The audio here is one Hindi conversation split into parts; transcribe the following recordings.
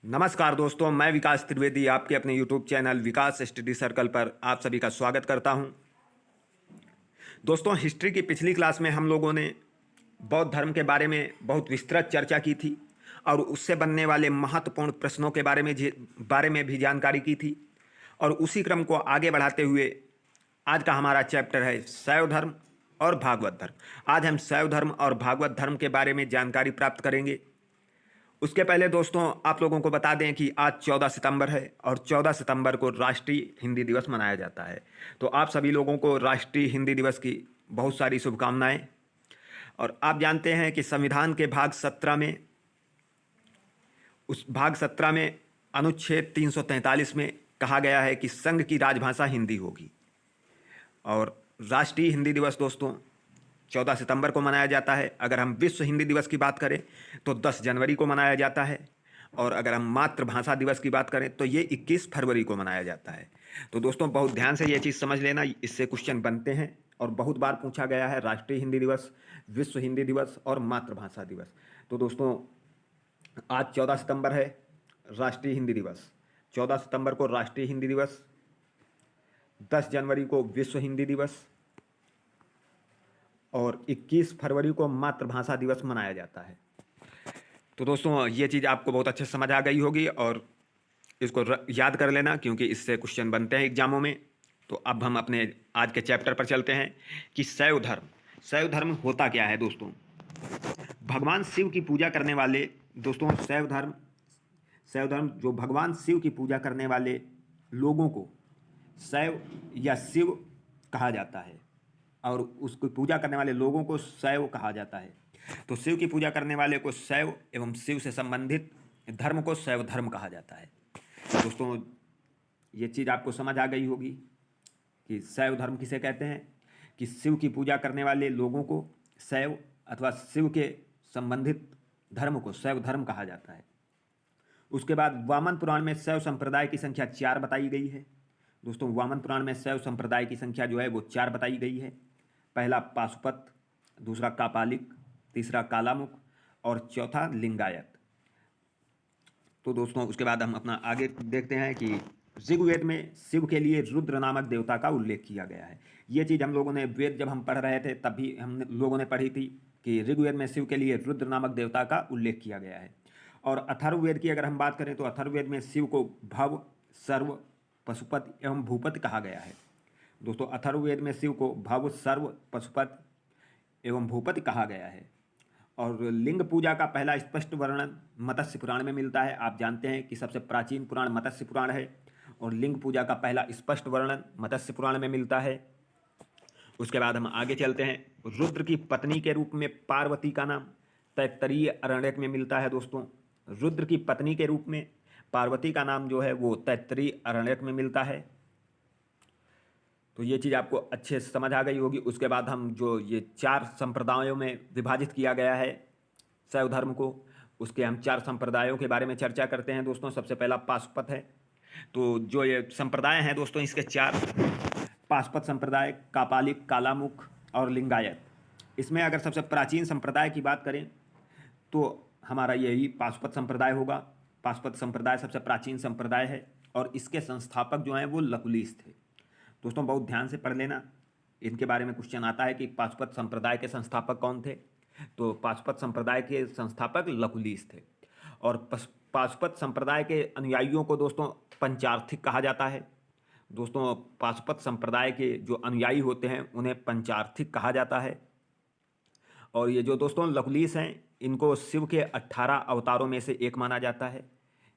नमस्कार दोस्तों, मैं विकास त्रिवेदी आपके अपने यूट्यूब चैनल विकास स्टडी सर्कल पर आप सभी का स्वागत करता हूं। दोस्तों, हिस्ट्री की पिछली क्लास में हम लोगों ने बौद्ध धर्म के बारे में बहुत विस्तृत चर्चा की थी और उससे बनने वाले महत्वपूर्ण प्रश्नों के बारे में भी जानकारी की थी। और उसी क्रम को आगे बढ़ाते हुए आज का हमारा चैप्टर है शैव धर्म और भागवत धर्म। आज हम शैव धर्म और भागवत धर्म के बारे में जानकारी प्राप्त करेंगे। उसके पहले दोस्तों आप लोगों को बता दें कि आज 14 सितंबर है और 14 सितंबर को राष्ट्रीय हिंदी दिवस मनाया जाता है। तो आप सभी लोगों को राष्ट्रीय हिंदी दिवस की बहुत सारी शुभकामनाएं। और आप जानते हैं कि संविधान के भाग 17 में अनुच्छेद 343 में कहा गया है कि संघ की राजभाषा हिंदी होगी। और राष्ट्रीय हिंदी दिवस दोस्तों 14 सितंबर को मनाया जाता है। अगर हम विश्व हिंदी दिवस की बात करें तो 10 जनवरी को मनाया जाता है। और अगर हम मातृभाषा दिवस की बात करें तो ये 21 फरवरी को मनाया जाता है। तो दोस्तों बहुत ध्यान से ये चीज़ समझ लेना, इससे क्वेश्चन बनते हैं और बहुत बार पूछा गया है। राष्ट्रीय हिंदी दिवस, विश्व हिंदी दिवस और मातृभाषा दिवस। तो दोस्तों आज 14 सितंबर है राष्ट्रीय हिंदी दिवस। 14 सितंबर को राष्ट्रीय हिंदी दिवस, 10 जनवरी को विश्व हिंदी दिवस और 21 फरवरी को मातृभाषा दिवस मनाया जाता है। तो दोस्तों ये चीज़ आपको बहुत अच्छे से समझ आ गई होगी और इसको याद कर लेना, क्योंकि इससे क्वेश्चन बनते हैं एग्जामों में। तो अब हम अपने आज के चैप्टर पर चलते हैं कि शैव धर्म होता क्या है दोस्तों। भगवान शिव की पूजा करने वाले दोस्तों शैव धर्म जो भगवान शिव की पूजा करने वाले लोगों को शैव या शिव कहा जाता है और उसकी पूजा करने वाले लोगों को शैव कहा जाता है। तो शिव की पूजा करने वाले को शैव एवं शिव से संबंधित धर्म को शैव धर्म कहा जाता है। दोस्तों ये चीज़ आपको समझ आ गई होगी कि शैव धर्म किसे कहते हैं, कि शिव की पूजा करने वाले लोगों को शैव अथवा शिव के संबंधित धर्म को शैव धर्म कहा जाता है। उसके बाद वामन पुराण में शैव संप्रदाय की संख्या 4 बताई गई है। दोस्तों वामन पुराण में शैव संप्रदाय की संख्या जो है वो 4 बताई गई है। पहला पाशुपत, दूसरा कापालिक, तीसरा कालामुख और चौथा लिंगायत। तो दोस्तों उसके बाद हम अपना आगे देखते हैं कि ऋग्वेद में शिव के लिए रुद्र नामक देवता का उल्लेख किया गया है। ये चीज़ हम लोगों ने वेद जब हम पढ़ रहे थे तब भी हम लोगों ने पढ़ी थी कि ऋग्वेद में शिव के लिए रुद्र नामक देवता का उल्लेख किया गया है। और अथर्ववेद की अगर हम बात करें तो अथर्ववेद में शिव को भव, सर्व, पशुपति एवं भूपति कहा गया है। दोस्तों अथर्ववेद में शिव को भव, सर्व, पशुपति एवं भूपति कहा गया है। और लिंग पूजा का पहला स्पष्ट वर्णन मत्स्य पुराण में मिलता है। आप जानते हैं कि सबसे प्राचीन पुराण मत्स्य पुराण है और लिंग पूजा का पहला स्पष्ट वर्णन मत्स्य पुराण में मिलता है। उसके बाद हम आगे चलते हैं। रुद्र की पत्नी के रूप में पार्वती का नाम तैत्तरीय अरण्यक में मिलता है। दोस्तों रुद्र की पत्नी के रूप में पार्वती का नाम जो है वो तैत्तरीय अरण्यक में मिलता है। तो ये चीज़ आपको अच्छे से समझ आ गई होगी। उसके बाद हम जो ये 4 संप्रदायों में विभाजित किया गया है शैव धर्म को, उसके हम 4 संप्रदायों के बारे में चर्चा करते हैं। दोस्तों सबसे पहला पाशुपत है। तो जो ये संप्रदाय हैं दोस्तों इसके 4, पाशुपत संप्रदाय, कापालिक, कालामुख और लिंगायत। इसमें अगर सबसे प्राचीन संप्रदाय की बात करें तो हमारा यही पाशुपत संप्रदाय होगा। पाशुपत संप्रदाय सबसे प्राचीन संप्रदाय है और इसके संस्थापक जो हैं वो लकुलिश थे। दोस्तों बहुत ध्यान से पढ़ लेना, इनके बारे में क्वेश्चन आता है कि पाशुपत संप्रदाय के संस्थापक कौन थे। तो पाशुपत संप्रदाय के संस्थापक लकुलिश थे। और पाशुपत संप्रदाय के अनुयायियों को दोस्तों पंचार्थिक कहा जाता है। दोस्तों पाशुपत संप्रदाय के जो अनुयायी होते हैं उन्हें पंचार्थिक कहा जाता है। और ये जो दोस्तों लकुलिश हैं इनको शिव के 18 अवतारों में से एक माना जाता है।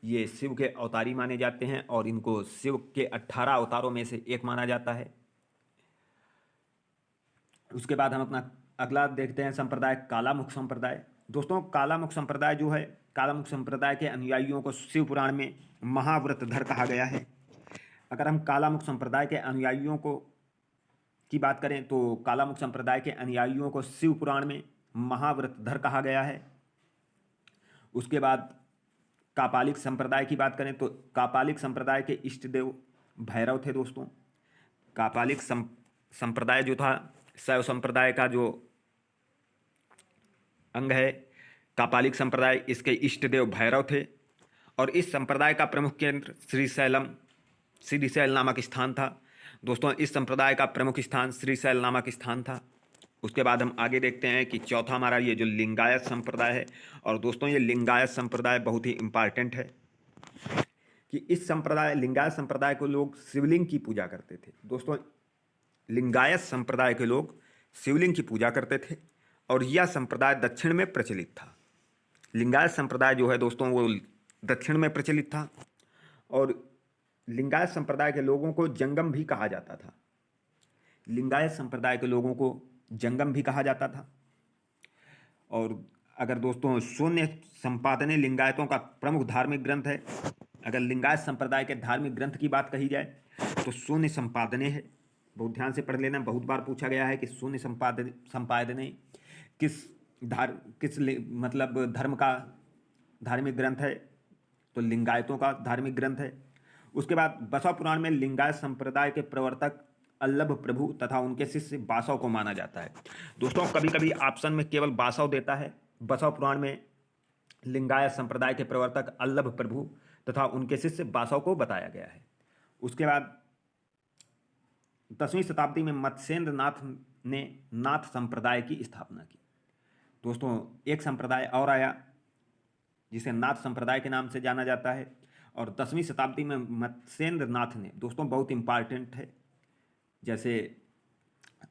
ये शिव के अवतारी माने जाते हैं और इनको शिव के 18 अवतारों में से एक माना जाता है। उसके बाद हम अपना अगला देखते हैं संप्रदाय कालामुख संप्रदाय। दोस्तों कालामुख संप्रदाय जो है, कालामुख संप्रदाय के अनुयायियों को शिव पुराण में महाव्रतधर कहा गया है। अगर हम कालामुख संप्रदाय के अनुयायियों को की बात करें तो कालामुख संप्रदाय के अनुयायियों को शिव पुराण में महाव्रतधर कहा गया है। उसके बाद कापालिक संप्रदाय की बात करें तो कापालिक संप्रदाय के इष्ट देव भैरव थे। दोस्तों कापालिक संप्रदाय जो था शैव संप्रदाय का जो अंग है कापालिक संप्रदाय, इसके इष्ट देव भैरव थे। और इस संप्रदाय का प्रमुख केंद्र श्रीशैल नामक स्थान था। दोस्तों इस संप्रदाय का प्रमुख स्थान श्रीशैल नामक स्थान था। उसके बाद हम आगे देखते हैं कि चौथा हमारा ये जो लिंगायत संप्रदाय है, और दोस्तों ये लिंगायत संप्रदाय बहुत ही इम्पॉर्टेंट है कि इस संप्रदाय लिंगायत संप्रदाय को लोग शिवलिंग की पूजा करते थे। दोस्तों लिंगायत संप्रदाय के लोग शिवलिंग की पूजा करते थे और यह संप्रदाय दक्षिण में प्रचलित था। लिंगायत संप्रदाय जो है दोस्तों वो दक्षिण में प्रचलित था और लिंगायत संप्रदाय के लोगों को जंगम भी कहा जाता था। लिंगायत संप्रदाय के लोगों को जंगम भी कहा जाता था। और अगर दोस्तों शून्य संपादने लिंगायतों का प्रमुख धार्मिक ग्रंथ है, अगर लिंगायत संप्रदाय के धार्मिक ग्रंथ की बात कही जाए तो शून्य संपादने है। बहुत ध्यान से पढ़ लेना, बहुत बार पूछा गया है कि शून्य संपादने किस मतलब धर्म का धार्मिक ग्रंथ है, तो लिंगायतों का धार्मिक ग्रंथ है। उसके बाद बसव पुराण में लिंगायत संप्रदाय के प्रवर्तक अल्लभ प्रभु तथा उनके शिष्य बासव को माना जाता है। दोस्तों कभी कभी ऑप्शन में केवल बासव देता है। बसव पुराण में लिंगायत संप्रदाय के प्रवर्तक अल्लभ प्रभु तथा उनके शिष्य बासव को बताया गया है। उसके बाद 10वीं शताब्दी में मत्स्येंद्र नाथ ने नाथ संप्रदाय की स्थापना की। दोस्तों एक संप्रदाय और आया जिसे नाथ संप्रदाय के नाम से जाना जाता है, और 10वीं शताब्दी में मत्स्येंद्र नाथ ने, दोस्तों बहुत इंपॉर्टेंट है, जैसे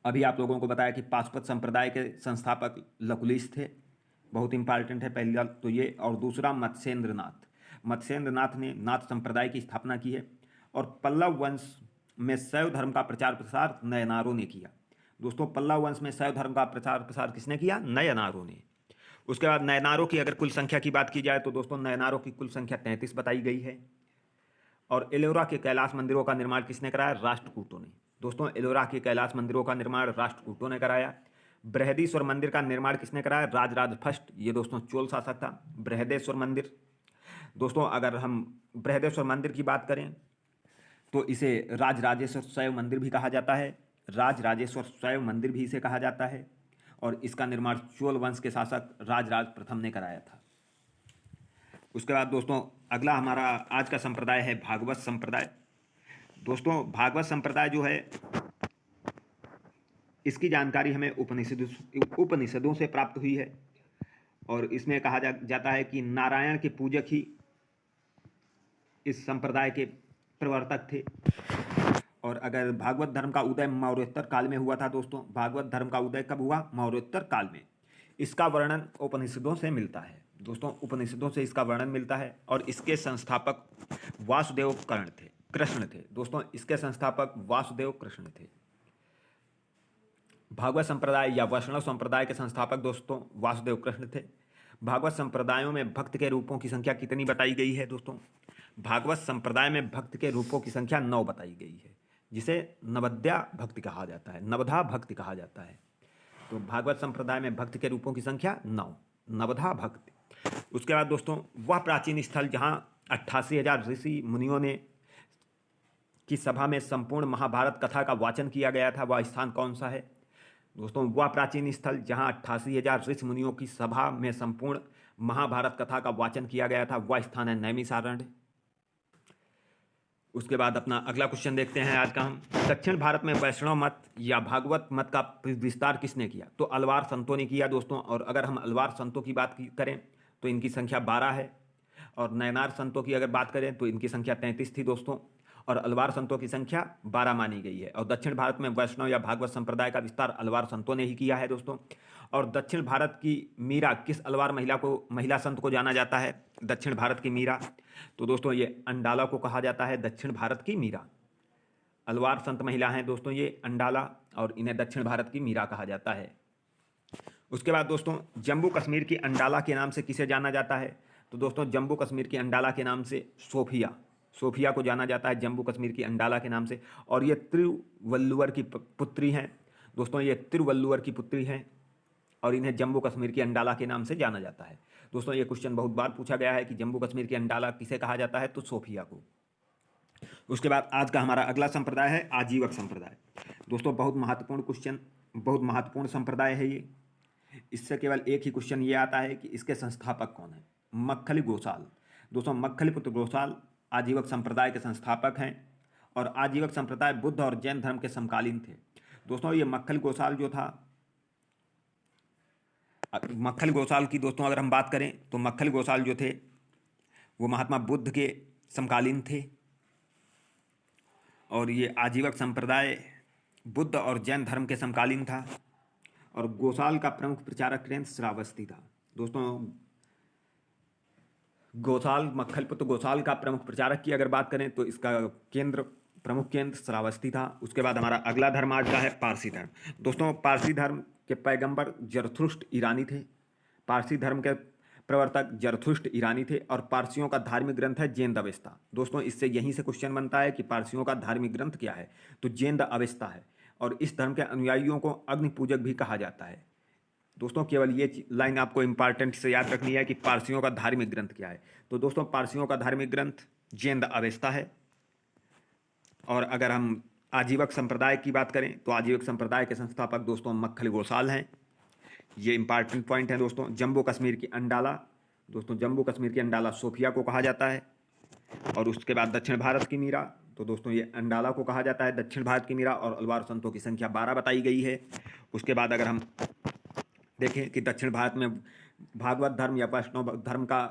अभी आप लोगों को बताया कि पाशुपत संप्रदाय के संस्थापक लकुलिश थे, बहुत इंपॉर्टेंट है पहला तो ये, और दूसरा मत्स्येंद्र नाथ ने नाथ संप्रदाय की स्थापना की है। और पल्लव वंश में शैव धर्म का प्रचार प्रसार नयनारों ने किया। दोस्तों पल्लव वंश में शैव धर्म का प्रचार प्रसार किसने किया? नयनारों ने। उसके बाद नयनारों की अगर कुल संख्या की बात की जाए तो दोस्तों नयनारों की कुल संख्या 33 बताई गई है। और एलोरा के कैलाश मंदिरों का निर्माण किसने कराया? राष्ट्रकूटों ने। दोस्तों एलोरा के कैलाश मंदिरों का निर्माण राष्ट्रकूटों ने कराया। बृहदीश्वर मंदिर का निर्माण किसने कराया? राजराज फर्स्ट, ये दोस्तों चोल शासक था। बृहदेश्वर मंदिर, दोस्तों अगर हम बृहदेश्वर मंदिर की बात करें तो इसे राजराजेश्वर शैव मंदिर भी कहा जाता है। राजराजेश्वर शैव मंदिर भी इसे कहा जाता है, और इसका निर्माण चोल वंश के शासक राजराज प्रथम ने कराया था। उसके बाद दोस्तों अगला हमारा आज का संप्रदाय है भागवत संप्रदाय। दोस्तों भागवत संप्रदाय जो है इसकी जानकारी हमें उपनिषदों से प्राप्त हुई है, और इसमें कहा जाता है कि नारायण के पूजक ही इस संप्रदाय के प्रवर्तक थे। और अगर भागवत धर्म का उदय मौर्योत्तर काल में हुआ था। दोस्तों भागवत धर्म का उदय कब हुआ? मौर्योत्तर काल में। इसका वर्णन उपनिषदों से मिलता है। दोस्तों उपनिषदों से इसका वर्णन मिलता है, और इसके संस्थापक वासुदेव कृष्ण थे। दोस्तों इसके संस्थापक वासुदेव कृष्ण थे। भागवत संप्रदाय या वैष्णव संप्रदाय के संस्थापक दोस्तों वासुदेव कृष्ण थे। भागवत संप्रदायों में भक्त के रूपों की संख्या कितनी बताई गई है? दोस्तों भागवत संप्रदाय में भक्त के रूपों की संख्या 9 बताई गई है, जिसे नवद्या भक्ति कहा जाता है, नवधा भक्ति कहा जाता है। तो भागवत संप्रदाय में भक्त के रूपों की संख्या 9, नवधा भक्ति। उसके बाद दोस्तों वह प्राचीन स्थल जहाँ 88,000 ऋषि मुनियों ने की सभा में संपूर्ण महाभारत कथा का वाचन किया गया था, वह स्थान कौन सा है? दोस्तों वह प्राचीन स्थल जहाँ 88,000 ऋषि मुनियों की सभा में संपूर्ण महाभारत कथा का वाचन किया गया था, वह स्थान है नैमिषारण्य। उसके बाद अपना अगला क्वेश्चन देखते हैं आज का हम। दक्षिण भारत में वैष्णव मत या भागवत मत का विस्तार किसने किया? तो अलवार संतों ने किया दोस्तों। और अगर हम अलवार संतों की बात करें तो इनकी संख्या 12 है, और नयनार संतों की अगर बात करें तो इनकी संख्या 33 थी दोस्तों, और अलवार संतों की संख्या 12 मानी गई है। और दक्षिण भारत में वैष्णव या भागवत संप्रदाय का विस्तार अलवार संतों ने ही किया है दोस्तों। और दक्षिण भारत की मीरा किस अलवार महिला संत को जाना जाता है? दक्षिण भारत की मीरा, तो दोस्तों ये अंडाला को कहा जाता है। दक्षिण भारत की मीरा, अलवार संत महिला हैं दोस्तों ये अंडाला, और इन्हें दक्षिण भारत की मीरा कहा जाता है। उसके बाद दोस्तों जम्मू कश्मीर की अंडाला के नाम से किसे जाना जाता है? तो दोस्तों जम्मू कश्मीर की अंडाला के नाम से सोफिया को जाना जाता है, जम्मू कश्मीर की अंडाला के नाम से। और ये तिरुवल्लुवर की पुत्री हैं दोस्तों, ये तिरुवल्लुवर की पुत्री हैं, और इन्हें जम्मू कश्मीर की अंडाला के नाम से जाना जाता है। दोस्तों ये क्वेश्चन बहुत बार पूछा गया है कि जम्मू कश्मीर की अंडाला किसे कहा जाता है? तो सोफिया को। उसके बाद आज का हमारा अगला संप्रदाय है आजीवक संप्रदाय। दोस्तों बहुत महत्वपूर्ण क्वेश्चन, बहुत महत्वपूर्ण संप्रदाय है ये। इससे केवल एक ही क्वेश्चन ये आता है कि इसके संस्थापक कौन है? मक्खली गोसाल। दोस्तों मक्खलीपुत्र गोसाल आजीवक संप्रदाय के संस्थापक हैं और आजीवक संप्रदाय बुद्ध और जैन धर्म के समकालीन थे। दोस्तों ये मक्खल गोसाल जो था, मक्खल गोसाल की दोस्तों अगर हम बात करें तो मक्खल गोसाल जो थे वो महात्मा बुद्ध के समकालीन थे और ये आजीवक संप्रदाय बुद्ध और जैन धर्म के समकालीन था और गोसाल का प्रमुख प्रचारक ग्रंथ श्रावस्ती था। दोस्तों गोसाल मक्खलपुत्र गोसाल का प्रमुख प्रचारक की अगर बात करें तो इसका प्रमुख केंद्र श्रावस्ती था। उसके बाद हमारा अगला धर्म आज का है पारसी धर्म। दोस्तों पारसी धर्म के पैगंबर जरथुष्ट ईरानी थे। पारसी धर्म के प्रवर्तक जरथुष्ट ईरानी थे और पारसियों का धार्मिक ग्रंथ है जैन अवेस्ता। दोस्तों इससे यहीं से क्वेश्चन बनता है कि पारसियों का धार्मिक ग्रंथ क्या है, तो जैन अवेस्ता है और इस धर्म के अनुयायियों को अग्नि पूजक भी कहा जाता है। दोस्तों केवल ये लाइन आपको इंपॉर्टेंट से याद रखनी है कि पारसियों का धार्मिक ग्रंथ क्या है। तो दोस्तों पारसियों का धार्मिक ग्रंथ जैन अवेस्ता है। और अगर हम आजीवक संप्रदाय की बात करें तो आजीवक संप्रदाय के संस्थापक दोस्तों मक्खल गोसाल हैं। ये इंपॉर्टेंट पॉइंट है दोस्तों। जम्मू कश्मीर की अंडाला, दोस्तों जम्मू कश्मीर की अंडाला सोफिया को कहा जाता है। और उसके बाद दक्षिण भारत की मीरा, तो दोस्तों ये अंडाला को कहा जाता है दक्षिण भारत की मीरा और अलवार संतों की संख्या 12 बताई गई है। उसके बाद अगर हम देखें कि दक्षिण भारत में भागवत धर्म या वैष्णव धर्म का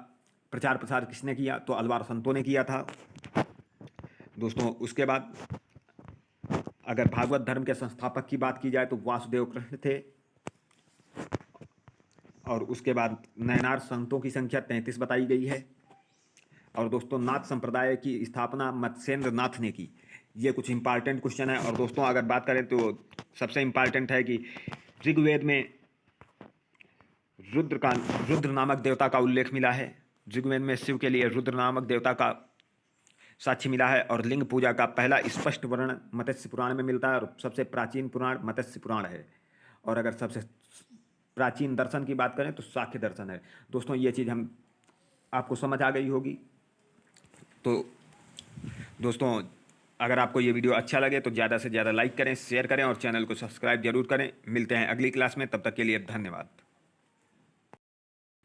प्रचार प्रसार किसने किया, तो अलवार संतों ने किया था दोस्तों। उसके बाद अगर भागवत धर्म के संस्थापक की बात की जाए तो वासुदेव कृष्ण थे। और उसके बाद नयनार संतों की संख्या 33 बताई गई है। और दोस्तों नाथ संप्रदाय की स्थापना मत्स्येंद्र नाथ ने की। ये कुछ इंपॉर्टेंट क्वेश्चन है। और दोस्तों अगर बात करें तो सबसे इंपॉर्टेंट है कि ऋग्वेद में रुद्र नामक देवता का उल्लेख मिला है। ऋग्वेद में शिव के लिए रुद्र नामक देवता का साक्ष्य मिला है। और लिंग पूजा का पहला स्पष्ट वर्णन मत्स्य पुराण में मिलता है और सबसे प्राचीन पुराण मत्स्य पुराण है। और अगर सबसे प्राचीन दर्शन की बात करें तो सांख्य दर्शन है। दोस्तों ये चीज़ हम आपको समझ आ गई होगी। तो दोस्तों अगर आपको ये वीडियो अच्छा लगे तो ज़्यादा से ज़्यादा लाइक करें, शेयर करें और चैनल को सब्सक्राइब जरूर करें। मिलते हैं अगली क्लास में, तब तक के लिए धन्यवाद।